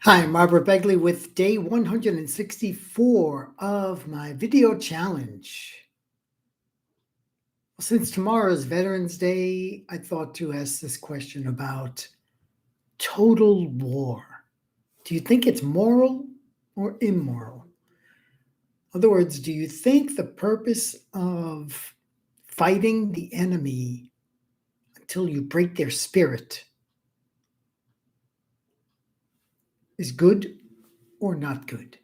Hi, I'm Robert Begley with day 164 of my video challenge. Since tomorrow is Veterans Day, I thought to ask this question about total war. Do you think it's moral or immoral? In other words, do you think the purpose of fighting the enemy until you break their spirit is good or not good?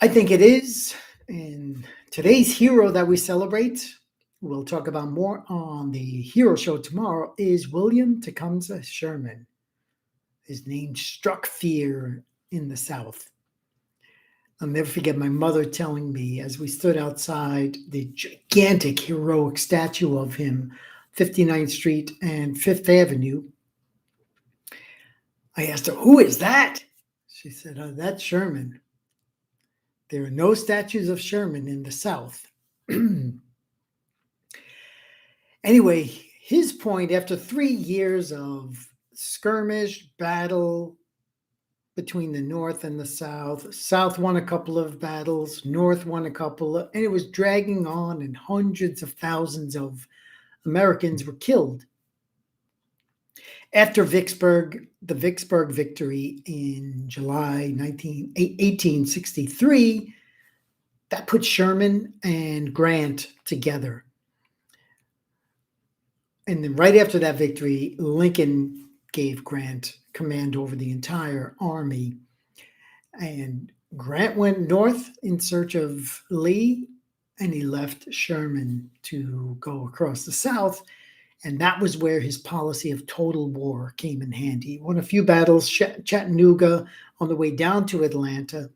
I think it is. And today's hero that we celebrate, we'll talk about more on the hero show tomorrow, is William Tecumseh Sherman. His name struck fear in the South. I'll never forget my mother telling me as we stood outside the gigantic heroic statue of him, 59th Street and Fifth Avenue. I asked her, "Who is that?" She said, "Oh, that's Sherman." There are no statues of Sherman in the South. Anyway, his point after 3 years of skirmish, battle between the North and the South, South won a couple of battles, North won a couple, and it was dragging on, and hundreds of thousands of Americans were killed. After Vicksburg, the Vicksburg victory in July 1863, that put Sherman and Grant together. And then right after that victory, Lincoln gave Grant command over the entire army. And Grant went north in search of Lee, and he left Sherman to go across the South. And that was where his policy of total war came in handy. He won a few battles, Chattanooga on the way down to Atlanta.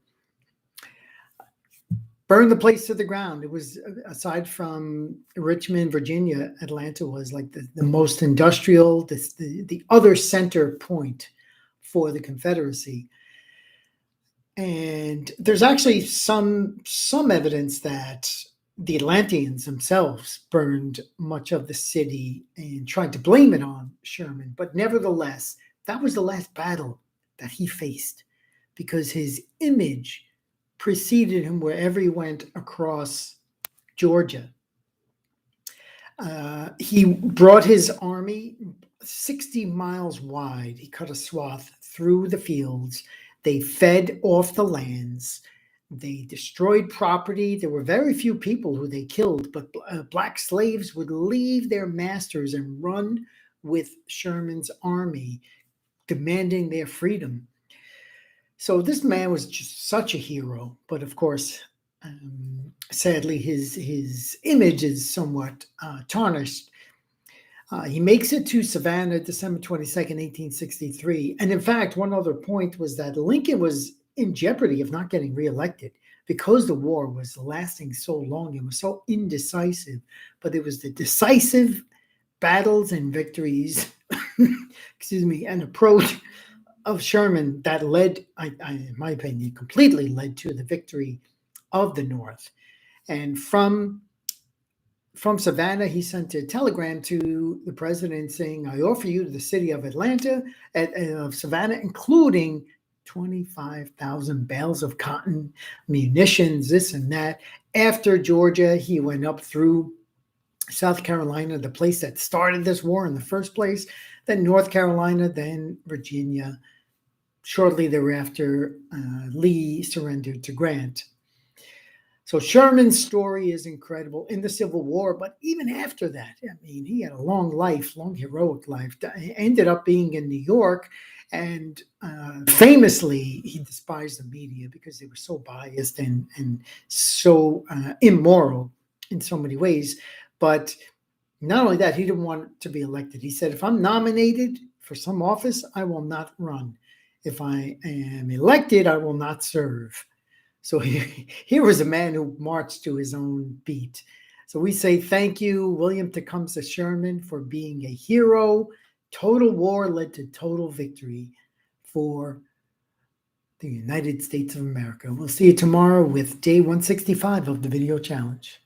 Burned the place to the ground. It was, aside from Richmond, Virginia, Atlanta was like the most industrial, the other center point for the Confederacy. And there's actually some evidence that the Atlanteans themselves burned much of the city and tried to blame it on Sherman. But nevertheless, that was the last battle that he faced because his image preceded him wherever he went across Georgia. He brought his army 60 miles wide. He cut a swath through the fields. They fed off the lands. They destroyed property. There were very few people who they killed, but black slaves would leave their masters and run with Sherman's army, demanding their freedom. So this man was just such a hero, but of course, sadly, his image is somewhat tarnished. He makes it to Savannah, December 22nd, 1863. And in fact, one other point was that Lincoln was in jeopardy of not getting reelected because the war was lasting so long. It was so indecisive, but it was the decisive battles and victories, and approach of Sherman that led, in my opinion, completely led to the victory of the North. And from Savannah, he sent a telegram to the president saying, "I offer you the city of Atlanta, of Savannah, including 25,000 bales of cotton, munitions, this and that." After Georgia, he went up through South Carolina, the place that started this war in the first place, then North Carolina, then Virginia. Shortly thereafter, Lee surrendered to Grant. So Sherman's story is incredible in the Civil War, but even after that, I mean, he had a long life, long heroic life. He ended up being in New York, and famously, he despised the media because they were so biased and so immoral in so many ways. But not only that, he didn't want to be elected. He said, "If I'm nominated for some office, I will not run. If I am elected, I will not serve." So here was a man who marched to his own beat. So we say thank you, William Tecumseh Sherman, for being a hero. Total war led to total victory for the United States of America. We'll see you tomorrow with day 165 of the video challenge.